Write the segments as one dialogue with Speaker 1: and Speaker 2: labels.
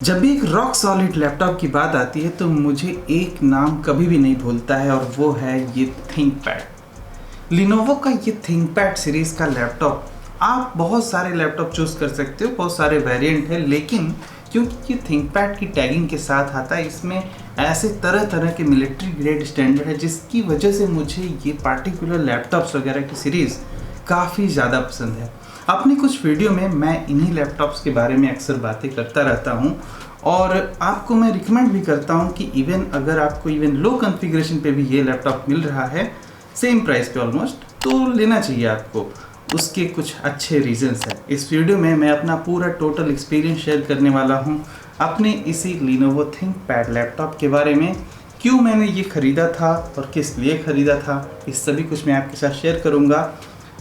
Speaker 1: जब भी एक रॉक सॉलिड लैपटॉप की बात आती है तो मुझे एक नाम कभी भी नहीं भूलता है और वो है ये थिंकपैड। लिनोवो का ये थिंकपैड सीरीज़ का लैपटॉप आप बहुत सारे लैपटॉप चूज़ कर सकते हो, बहुत सारे वेरिएंट है, लेकिन क्योंकि ये थिंकपैड की टैगिंग के साथ आता है, इसमें ऐसे तरह तरह के मिलिट्री ग्रेड स्टैंडर्ड है जिसकी वजह से मुझे ये पार्टिकुलर लैपटॉप्स वगैरह की सीरीज़ काफ़ी ज़्यादा पसंद है। अपनी कुछ वीडियो में मैं इन्हीं लैपटॉप्स के बारे में अक्सर बातें करता रहता हूँ और आपको मैं रिकमेंड भी करता हूँ कि इवन अगर आपको लो कॉन्फ़िगरेशन पे भी ये लैपटॉप मिल रहा है सेम प्राइस पे ऑलमोस्ट, तो लेना चाहिए आपको। उसके कुछ अच्छे रीजंस हैं। इस वीडियो में मैं अपना पूरा टोटल एक्सपीरियंस शेयर करने वाला हूँ अपने इसी लिनोवो थिंकपैड लैपटॉप के बारे में, क्यों मैंने ये ख़रीदा था और किस लिए ख़रीदा था, इस सभी कुछ मैं आपके साथ शेयर करूँगा।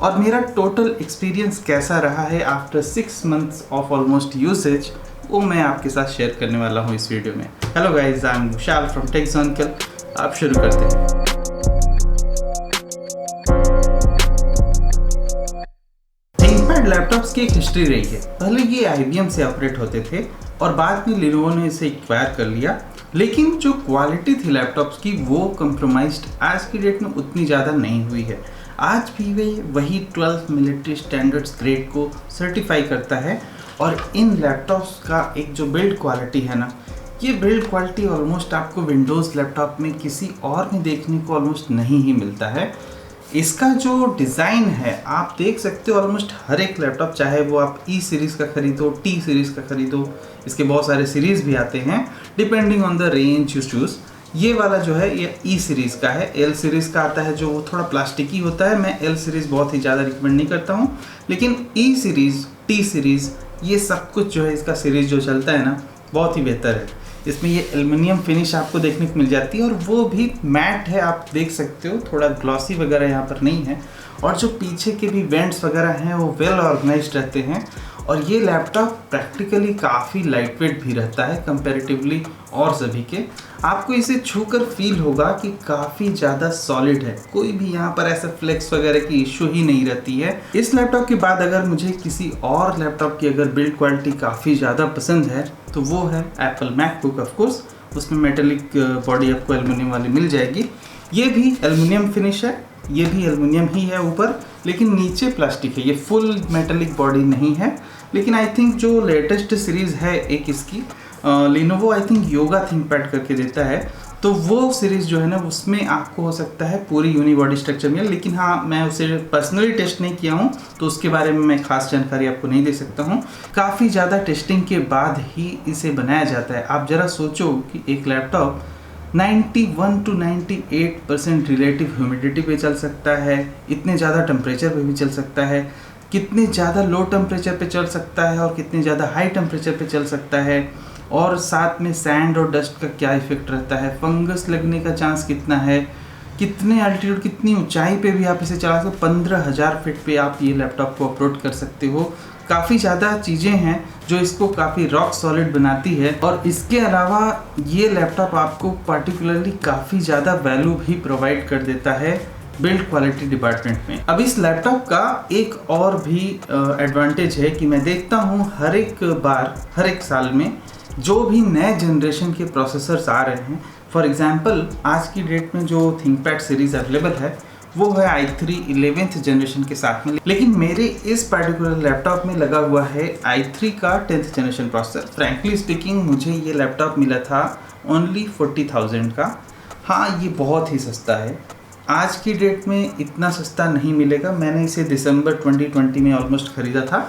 Speaker 1: और मेरा टोटल एक्सपीरियंस कैसा रहा है after 6 months of almost usage, वो मैं आपके साथ शेयर करने वाला हूँ इस वीडियो में। Hello guys, I am Vishal from Techsonical. आप शुरू करते हैं। थिंकपैड लैपटॉप्स की एक हिस्ट्री रही है। पहले ये IBM से ऑपरेट होते थे और बाद में लिनोवो ने इसे एक्वायर कर लिया, लेकिन जो क्वालिटी थी लैपटॉप्स की वो कंप्रोमाइज्ड आज की डेट में उतनी ज़्यादा नहीं हुई है। आज भी वे वही 12 मिलिट्री स्टैंडर्ड्स ग्रेड को सर्टिफाई करता है और इन लैपटॉप्स का एक जो बिल्ड क्वालिटी है ना, ये बिल्ड क्वालिटी ऑलमोस्ट आपको विंडोज़ लैपटॉप में किसी और में देखने को ऑलमोस्ट नहीं ही मिलता है। इसका जो डिज़ाइन है आप देख सकते हो ऑलमोस्ट हर एक लैपटॉप, चाहे वो आप E सीरीज़ का खरीदो, T सीरीज़ का खरीदो, इसके बहुत सारे सीरीज़ भी आते हैं depending on the range you choose. ये वाला जो है ये E सीरीज़ का है। L सीरीज़ का आता है जो वो थोड़ा प्लास्टिकी होता है। मैं L सीरीज़ बहुत ही ज़्यादा रिकमेंड नहीं करता हूँ, लेकिन E सीरीज़, T सीरीज़, ये सब कुछ जो है इसका सीरीज़ जो चलता है ना, बहुत ही बेहतर है। इसमें ये एल्युमिनियम फिनिश आपको देखने को मिल जाती है और वो भी मैट है, आप देख सकते हो, थोड़ा ग्लॉसी वगैरह यहाँ पर नहीं है। और जो पीछे के भी वेंट्स वगैरह हैं वो वेल ऑर्गेनाइज्ड रहते हैं और ये लैपटॉप प्रैक्टिकली काफ़ी लाइट वेट भी रहता है कंपैरेटिवली और सभी के। आपको इसे छूकर फील होगा कि काफ़ी ज़्यादा सॉलिड है, कोई भी यहाँ पर ऐसा फ्लेक्स वगैरह की इशू ही नहीं रहती है। इस लैपटॉप के बाद अगर मुझे किसी और लैपटॉप की अगर बिल्ड क्वालिटी काफ़ी ज़्यादा पसंद है तो वो है एप्पल मैकबुक। ऑफ कोर्स उसमें मेटेलिक बॉडी आपको एल्युमिनियम वाली मिल जाएगी। ये भी एल्युमिनियम फिनिश है, ये भी एल्युमिनियम ही है ऊपर, लेकिन नीचे प्लास्टिक है। ये फुल मेटेलिक बॉडी नहीं है, लेकिन आई थिंक जो लेटेस्ट सीरीज़ है एक इसकी Lenovo I think yoga ThinkPad करके देता है, तो वो सीरीज़ जो है ना उसमें आपको हो सकता है पूरी यूनिबॉडी स्ट्रक्चर मिले। लेकिन हाँ, मैं उसे पर्सनली टेस्ट नहीं किया हूँ तो उसके बारे में मैं खास जानकारी आपको नहीं दे सकता हूँ। काफ़ी ज़्यादा टेस्टिंग के बाद ही इसे बनाया जाता है। आप ज़रा सोचो कि एक लैपटॉप 91 to 98% रिलेटिव ह्यूमिडिटी पे चल सकता है, इतने ज़्यादा टेम्परेचर पे भी चल सकता है, कितने ज़्यादा लो टेम्परेचर पे चल सकता है और कितने ज़्यादा हाई टेम्परेचर पे चल सकता है, और साथ में सैंड और डस्ट का क्या इफेक्ट रहता है, फंगस लगने का चांस कितना है, कितने अल्टीट्यूड, कितनी ऊंचाई पे भी आप इसे चला सकते हो। 15,000 फीट पे आप ये लैपटॉप को अपलोड कर सकते हो। काफ़ी ज़्यादा चीज़ें हैं जो इसको काफ़ी रॉक सॉलिड बनाती है और इसके अलावा ये लैपटॉप आपको पार्टिकुलरली काफ़ी ज़्यादा वैल्यू भी प्रोवाइड कर देता है बिल्ड क्वालिटी डिपार्टमेंट में। अब इस लैपटॉप का एक और भी एडवांटेज है कि मैं देखता हूँ हर एक साल में जो भी नए जनरेशन के प्रोसेसर्स आ रहे हैं। फॉर एग्जांपल आज की डेट में जो थिंकपैड सीरीज़ अवेलेबल है वो है i3 11th जनरेशन के साथ में, लेकिन मेरे इस पर्टिकुलर लैपटॉप में लगा हुआ है i3 का 10th generation processor. Frankly speaking मुझे ये लैपटॉप मिला था ओनली 40,000 का। हाँ, ये बहुत ही सस्ता है, आज की डेट में इतना सस्ता नहीं मिलेगा। मैंने इसे दिसंबर 2020 में ऑलमोस्ट ख़रीदा था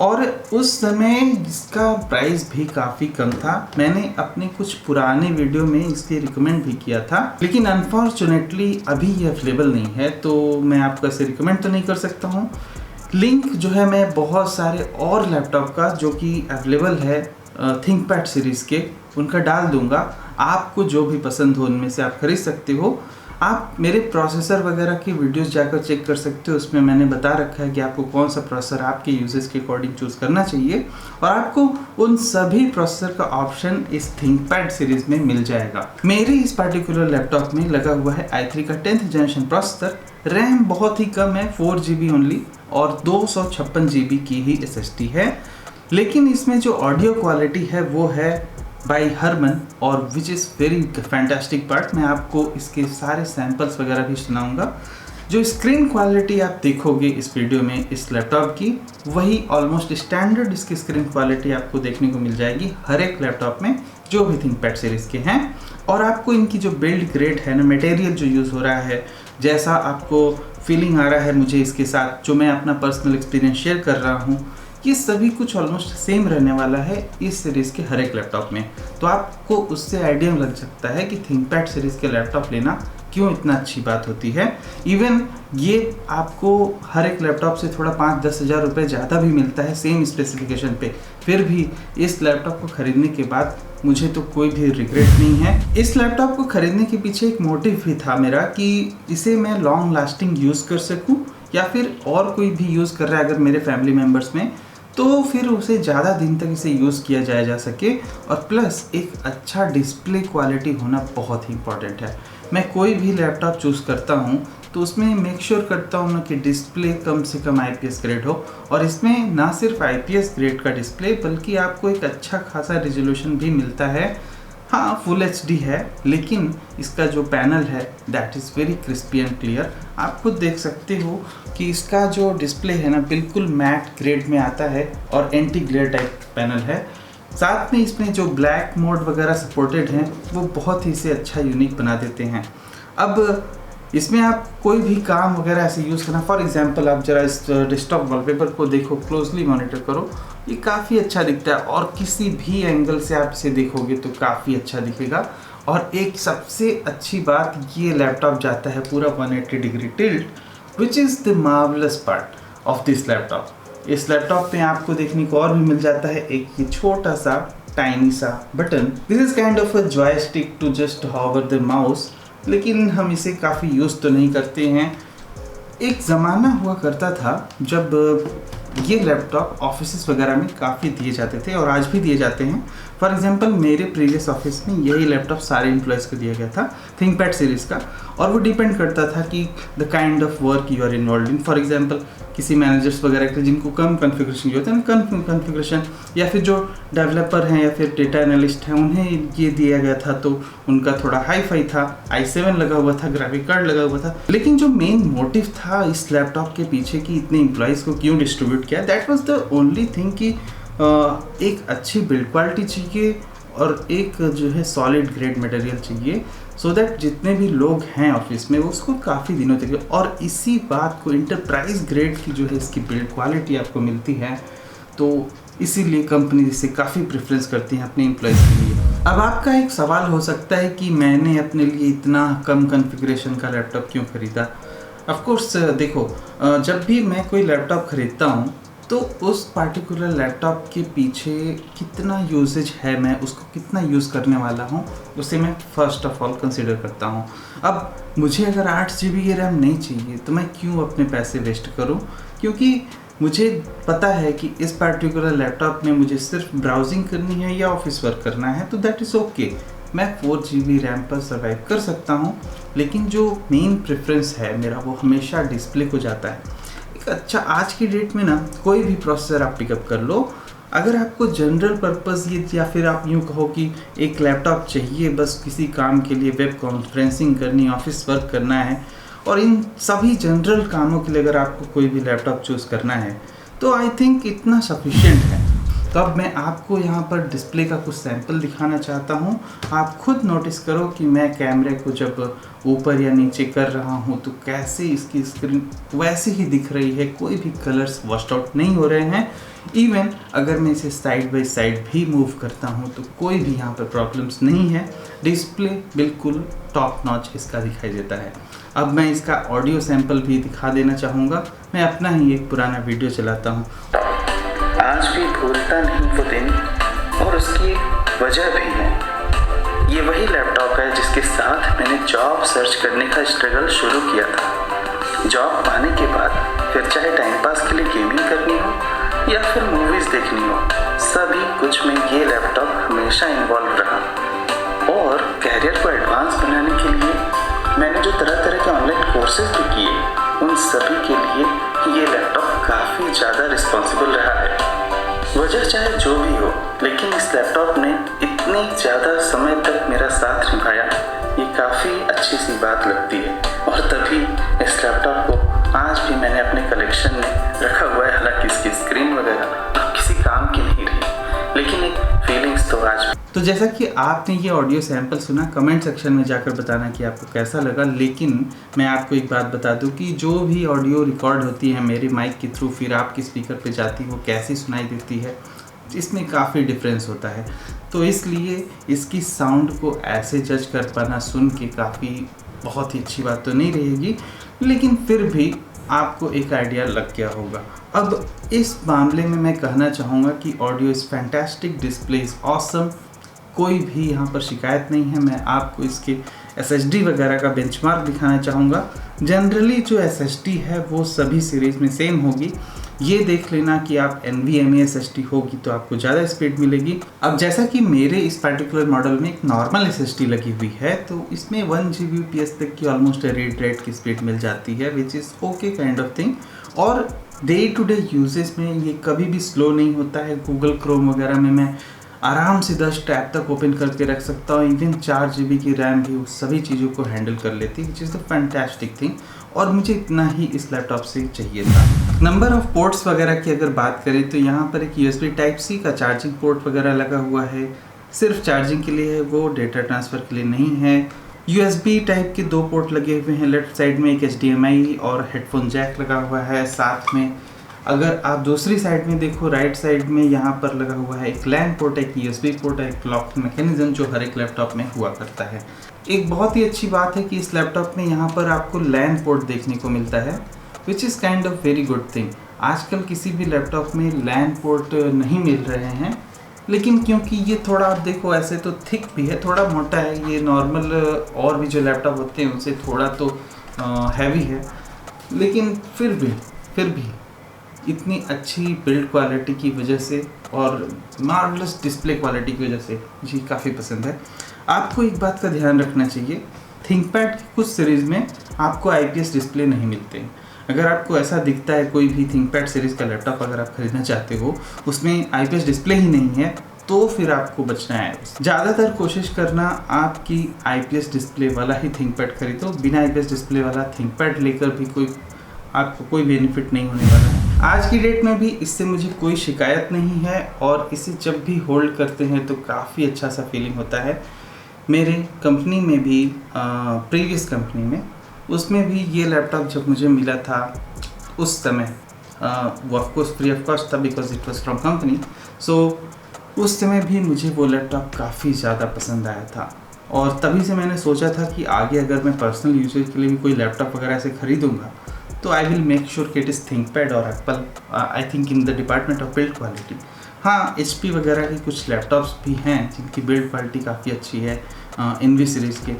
Speaker 1: और उस समय इसका प्राइस भी काफ़ी कम था। मैंने अपने कुछ पुराने वीडियो में इसके रिकमेंड भी किया था, लेकिन अनफॉर्चुनेटली अभी ये अवेलेबल नहीं है, तो मैं आपको इसे रिकमेंड तो नहीं कर सकता हूँ। लिंक जो है मैं बहुत सारे और लैपटॉप का जो कि अवेलेबल है थिंकपैड सीरीज़ के, उनका डाल दूँगा। आपको जो भी पसंद हो उनमें से आप खरीद सकते हो। आप मेरे प्रोसेसर वगैरह की वीडियोस जाकर चेक कर सकते हो, उसमें मैंने बता रखा है कि आपको कौन सा प्रोसेसर आपके यूजेस के अकॉर्डिंग चूज़ करना चाहिए और आपको उन सभी प्रोसेसर का ऑप्शन इस थिंकपैड सीरीज़ में मिल जाएगा। मेरे इस पर्टिकुलर लैपटॉप में लगा हुआ है i3 का 10th जनरेशन प्रोसेसर। रैम बहुत ही कम है, 4 GB ओनली, और 256 GB की ही SSD है। लेकिन इसमें जो ऑडियो क्वालिटी है वो है बाय हरमन, और which is very fantastic part. मैं आपको इसके सारे सैम्पल्स वगैरह भी सुनाऊंगा। जो स्क्रीन क्वालिटी आप देखोगे इस वीडियो में इस लैपटॉप की, वही ऑलमोस्ट स्टैंडर्ड इसकी स्क्रीन क्वालिटी आपको देखने को मिल जाएगी हर एक लैपटॉप में जो भी थिंकपैड सीरीज़ के हैं। और आपको इनकी जो बिल्ड ग्रेड है ना, मटेरियल जो यूज़ हो रहा है, जैसा आपको फीलिंग आ रहा है मुझे इसके साथ, जो मैं अपना पर्सनल एक्सपीरियंस शेयर कर रहा हूँ, ये सभी कुछ ऑलमोस्ट सेम रहने वाला है इस सीरीज़ के हर एक लैपटॉप में। तो आपको उससे आइडिया लग सकता है कि थिंकपैड सीरीज़ के लैपटॉप लेना क्यों इतना अच्छी बात होती है। इवन ये आपको हर एक लैपटॉप से थोड़ा 5-10 हज़ार रुपये ज़्यादा भी मिलता है सेम स्पेसिफिकेशन पे, फिर भी इस लैपटॉप को ख़रीदने के बाद मुझे तो कोई भी रिग्रेट नहीं है। इस लैपटॉप को ख़रीदने के पीछे एक मोटिव भी था मेरा कि इसे मैं लॉन्ग लास्टिंग यूज़ कर सकूँ, या फिर और कोई भी यूज़ कर रहा है अगर मेरे फैमिली मेम्बर्स में, तो फिर उसे ज़्यादा दिन तक इसे यूज़ किया जाया जा सके। और प्लस एक अच्छा डिस्प्ले क्वालिटी होना बहुत ही इंपॉर्टेंट है। मैं कोई भी लैपटॉप चूज़ करता हूँ तो उसमें मेक श्योर करता हूँ ना कि डिस्प्ले कम से कम IPS ग्रेड हो, और इसमें ना सिर्फ IPS ग्रेड का डिस्प्ले बल्कि आपको एक अच्छा खासा रेजोल्यूशन भी मिलता है। हाँ, फुल HD है, लेकिन इसका जो पैनल है that is very crispy and clear. आप खुद देख सकते हो कि इसका जो डिस्प्ले है ना बिल्कुल मैट ग्रेड में आता है और एंटी ग्लेयर टाइप पैनल है। साथ में इसमें जो ब्लैक मोड वगैरह सपोर्टेड हैं वो बहुत ही इसे अच्छा यूनिक बना देते हैं। अब इसमें आप कोई भी काम वगैरह ऐसे यूज़ करना, फॉर एग्जांपल आप जरा इस डेस्कटॉप वॉलपेपर को देखो, क्लोजली मॉनिटर करो, ये काफ़ी अच्छा दिखता है और किसी भी एंगल से आप इसे देखोगे तो काफ़ी अच्छा दिखेगा। और एक सबसे अच्छी बात, ये लैपटॉप जाता है पूरा 180 degree tilt, which is the marvellous part of this laptop. इस लैपटॉप में आपको देखने को और भी मिल जाता है एक ये छोटा सा टाइनी सा button. This is kind of a joystick to just hover the mouse, लेकिन हम इसे काफ़ी यूज़ तो नहीं करते हैं। एक ज़माना हुआ करता था जब ये लैपटॉप ऑफिस वगैरह में काफ़ी दिए जाते थे और आज भी दिए जाते हैं। फॉर एग्जांपल मेरे प्रीवियस ऑफिस में यही लैपटॉप सारे एम्प्लॉयज़ को दिया गया था थिंकपैड सीरीज़ का, और वो डिपेंड करता था कि the kind of work you are involve in. For example किसी मैनेजर्स वगैरह के जिनको कम कॉन्फ़िगरेशन जो होता है ना, कम कॉन्फ़िगरेशन, या फिर जो डेवलपर हैं या फिर डेटा एनालिस्ट हैं, उन्हें ये दिया गया था तो उनका थोड़ा हाई फाई था, i7 लगा हुआ था, ग्राफिक कार्ड लगा हुआ था। लेकिन जो मेन मोटिव था इस लैपटॉप के पीछे कि इतने एम्प्लॉयज़ को क्यों डिस्ट्रीब्यूट किया, that was the only thing कि एक अच्छी बिल्ड क्वालिटी चाहिए और एक जो है सॉलिड ग्रेड मटेरियल चाहिए, सो दैट जितने भी लोग हैं ऑफिस में वो उसको काफ़ी दिनों तक, और इसी बात को इंटरप्राइज ग्रेड की जो है इसकी बिल्ड क्वालिटी आपको मिलती है, तो इसीलिए कंपनी इसे काफ़ी प्रेफरेंस करती हैं अपने एम्प्लॉयज़ के लिए। अब आपका एक सवाल हो सकता है कि मैंने अपने लिए इतना कम कॉन्फ़िगरेशन का लैपटॉप क्यों ख़रीदा। ऑफ कोर्स देखो, जब भी मैं कोई लैपटॉप ख़रीदता हूँ तो उस पार्टिकुलर लैपटॉप के पीछे कितना यूजेज है, मैं उसको कितना यूज़ करने वाला हूँ, उसे मैं फ़र्स्ट ऑफ ऑल कंसिडर करता हूँ। अब मुझे अगर 8 GB रैम नहीं चाहिए तो मैं क्यों अपने पैसे वेस्ट करूँ, क्योंकि मुझे पता है कि इस पार्टिकुलर लैपटॉप में मुझे सिर्फ ब्राउजिंग करनी है या ऑफिस वर्क करना है, तो दैट इज़ ओके, मैं 4 GB रैम पर सर्वाइव कर सकता हूँ। लेकिन जो मेन प्रेफरेंस है मेरा वो हमेशा डिस्प्ले को जाता है। अच्छा, आज की डेट में ना कोई भी प्रोसेसर आप पिकअप कर लो, अगर आपको जनरल पर्पज़ ये, या फिर आप यूँ कहो कि एक लैपटॉप चाहिए बस किसी काम के लिए, वेब कॉन्फ्रेंसिंग करनी, ऑफिस वर्क करना है, और इन सभी जनरल कामों के लिए अगर आपको कोई भी लैपटॉप चूज़ करना है, तो आई थिंक इतना सफिशिएंट है। तो अब मैं आपको यहाँ पर डिस्प्ले का कुछ सैंपल दिखाना चाहता हूँ। आप खुद नोटिस करो कि मैं कैमरे को जब ऊपर या नीचे कर रहा हूँ तो कैसे इसकी स्क्रीन वैसे ही दिख रही है, कोई भी कलर्स वॉश्ड आउट नहीं हो रहे हैं। इवन अगर मैं इसे साइड बाय साइड भी मूव करता हूँ तो कोई भी यहाँ पर प्रॉब्लम्स नहीं है। डिस्प्ले बिल्कुल टॉप नॉच इसका दिखाई देता है। अब मैं इसका ऑडियो सैंपल भी दिखा देना चाहूँगा। मैं अपना ही एक पुराना वीडियो चलाता हूँ।
Speaker 2: आज भी भूलता नहीं वो दिन, और उसकी वजह भी है। ये वही लैपटॉप है जिसके साथ मैंने जॉब सर्च करने का स्ट्रगल शुरू किया था। जॉब पाने के बाद फिर चाहे टाइम पास के लिए गेमिंग करनी हो या फिर मूवीज़ देखनी हो, सभी कुछ में ये लैपटॉप हमेशा इन्वॉल्व रहा। और कैरियर को एडवांस बनाने के लिए मैंने जो तरह तरह के ऑनलाइन कोर्सेज भी किए, उन सभी के लिए ये लैपटॉप काफ़ी ज़्यादा रिस्पॉन्सिबल रहा है। वजह फिर चाहे जो भी हो, लेकिन इस लैपटॉप ने इतनी ज़्यादा समय तक मेरा साथ निभाया, ये काफ़ी अच्छी सी बात लगती है। और तभी इस लैपटॉप को आज भी मैंने अपने कलेक्शन में रखा हुआ है। हालांकि इसकी स्क्रीन वगैरह अब किसी काम की नहीं रही, लेकिन एक फीलिंग्स तो आज।
Speaker 1: तो जैसा कि आपने ये ऑडियो सैंपल सुना, कमेंट सेक्शन में जाकर बताना कि आपको कैसा लगा। लेकिन मैं आपको एक बात बता दूं कि जो भी ऑडियो रिकॉर्ड होती है मेरे माइक के थ्रू फिर आपके स्पीकर पे जाती है, वो कैसी सुनाई देती है, इसमें काफ़ी डिफरेंस होता है। तो इसलिए इसकी साउंड को ऐसे जज कर पाना सुन के काफ़ी बहुत ही अच्छी बात तो नहीं रहेगी, लेकिन फिर भी आपको एक आइडिया लग गया होगा। अब इस मामले में मैं कहना चाहूँगा कि audio is fantastic, display is awesome, कोई भी यहाँ पर शिकायत नहीं है। मैं आपको इसके SSD वगैरह का बेंचमार्क दिखाना चाहूँगा। जनरली जो SSD है वो सभी सीरीज़ में सेम होगी। ये देख लेना कि आप NVMe SSD होगी तो आपको ज़्यादा स्पीड मिलेगी। अब जैसा कि मेरे इस पर्टिकुलर मॉडल में एक नॉर्मल SSD लगी हुई है, तो इसमें 1 Gbps तक की ऑलमोस्ट रीड राइट की स्पीड मिल जाती है, which is okay kind of thing. और डे टू डे यूजेस में ये कभी भी स्लो नहीं होता है। गूगल क्रोम वगैरह में मैं आराम से 10 टैब तक ओपन करके रख सकता हूँ। इवन 4 GB की रैम भी उस सभी चीज़ों को हैंडल कर लेती है, which is the fantastic thing. और मुझे इतना ही इस लैपटॉप से चाहिए था। नंबर ऑफ़ पोर्ट्स वगैरह की अगर बात करें तो यहाँ पर एक USB Type-C का चार्जिंग पोर्ट वगैरह लगा हुआ है। सिर्फ चार्जिंग के लिए है, वो डेटा ट्रांसफ़र के लिए नहीं है। USB टाइप के 2 पोर्ट लगे हुए हैं। लेफ्ट साइड में एक HDMI और हेडफोन जैक लगा हुआ है। साथ में अगर आप दूसरी साइड में देखो, राइट साइड में यहाँ पर लगा हुआ है एक LAN पोर्ट, एक USB पोर्ट, एक लॉक मैकेनिज्म जो हर एक लैपटॉप में हुआ करता है। एक बहुत ही अच्छी बात है कि इस लैपटॉप में यहाँ पर आपको LAN पोर्ट देखने को मिलता है, which is kind of very good thing. आजकल किसी भी लैपटॉप में LAN पोर्ट नहीं मिल रहे हैं, लेकिन क्योंकि ये थोड़ा आप देखो ऐसे तो थिक भी है, थोड़ा मोटा है, ये नॉर्मल और भी जो लैपटॉप होते हैं उनसे थोड़ा तो हैवी है, लेकिन फिर भी इतनी अच्छी बिल्ड क्वालिटी की वजह से और मार्वलस डिस्प्ले क्वालिटी की वजह से मुझे काफ़ी पसंद है। आपको एक बात का ध्यान रखना चाहिए, थिंकपैड की कुछ सीरीज़ में आपको IPS डिस्प्ले नहीं मिलते हैं। अगर आपको ऐसा दिखता है कोई भी थिंकपैड सीरीज़ का लैपटॉप अगर आप खरीदना चाहते हो, उसमें IPS डिस्प्ले ही नहीं है, तो फिर आपको बचना है। ज़्यादातर कोशिश करना आपकी IPS डिस्प्ले वाला ही थिंकपैड खरीदो। बिना IPS डिस्प्ले वाला थिंकपैड लेकर भी आपको कोई बेनिफिट नहीं होने वाला है। आज की डेट में भी इससे मुझे कोई शिकायत नहीं है, और इसे जब भी होल्ड करते हैं तो काफ़ी अच्छा सा फीलिंग होता है। मेरे कंपनी में भी प्रीवियस कंपनी में, उसमें भी ये लैपटॉप जब मुझे मिला था उस समय वो ऑफकोर्स फ्री ऑफ कॉस्ट था, because it was from company. So उस समय भी मुझे वो लैपटॉप काफ़ी ज़्यादा पसंद आया था, और तभी से मैंने सोचा था कि आगे अगर मैं पर्सनल यूजेज के लिए भी कोई लैपटॉप वगैरह से ख़रीदूँगा तो आई विल मेक श्योर कि इट इज़ थिंकपैड और Apple, I think in the department of build quality. हाँ, HP वगैरह के कुछ लैपटॉप्स भी हैं जिनकी बिल्ड क्वालिटी काफ़ी अच्छी है, NV सीरीज़ के।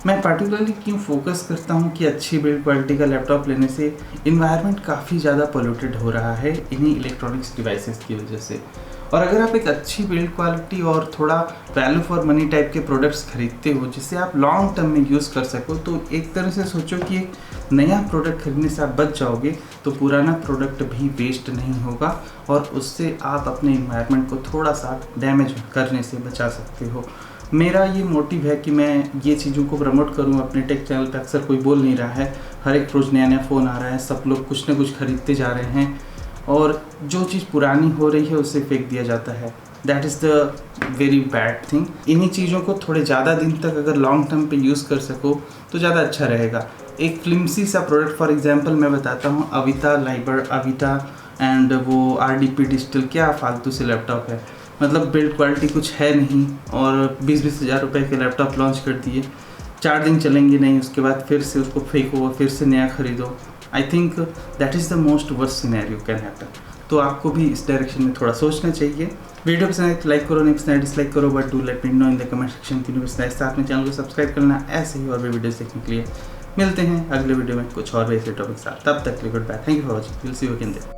Speaker 1: मैं पर्टिकुलरली क्यों फोकस करता हूँ कि अच्छी बिल्ड क्वालिटी का लैपटॉप लेने से इन्वायरमेंट काफ़ी ज़्यादा पोल्यूटेड हो रहा है इन्हीं इलेक्ट्रॉनिक्स डिवाइसेस की वजह से। और अगर आप एक अच्छी बिल्ड क्वालिटी और थोड़ा वैल्यू फॉर मनी टाइप के प्रोडक्ट्स खरीदते हो जिससे आप लॉन्ग टर्म में यूज़ कर सको, तो एक तरह से सोचो कि एक नया प्रोडक्ट खरीदने से आप बच जाओगे तो पुराना प्रोडक्ट भी वेस्ट नहीं होगा, और उससे आप अपने इन्वायरमेंट को थोड़ा सा डैमेज करने से बचा सकते हो। मेरा ये मोटिव है कि मैं ये चीज़ों को प्रमोट करूँ अपने टेक चैनल पे। अक्सर कोई बोल नहीं रहा है, हर एक रोज़ नया फ़ोन आ रहा है, सब लोग कुछ ना कुछ खरीदते जा रहे हैं, और जो चीज़ पुरानी हो रही है उसे फेंक दिया जाता है। That is the very bad thing. इन्हीं चीज़ों को थोड़े ज़्यादा दिन तक अगर लॉन्ग टर्म पे यूज़ कर सको तो ज़्यादा अच्छा रहेगा। एक फ्लिमसी सा प्रोडक्ट फॉर एग्जांपल मैं बताता हूँ, अविटा एंड वो RDP डिजिटल, क्या फालतू से लैपटॉप है, मतलब बिल्ड क्वालिटी कुछ है नहीं, और 20-20 हज़ार रुपये के लैपटॉप लॉन्च कर दिए, 4 दिन चलेंगे नहीं, उसके बाद फिर से उसको फेंको, फिर से नया खरीदो। I think that is the most worst scenario can happen. तो आपको भी इस डायरेक्शन में थोड़ा सोचना चाहिए। वीडियो पसंद आए तो लाइक करो, नहीं पसंद आए डिसलाइक करो, but do let me know in the comment section कि पसंद आए। साथ में चैनल को सब्सक्राइब करना, ऐसे ही और भी वीडियोस देखने के लिए। मिलते हैं अगले वीडियो में कुछ और ऐसे टॉपिक साथ, तब तक good bye, thank you for watching, will see you again there.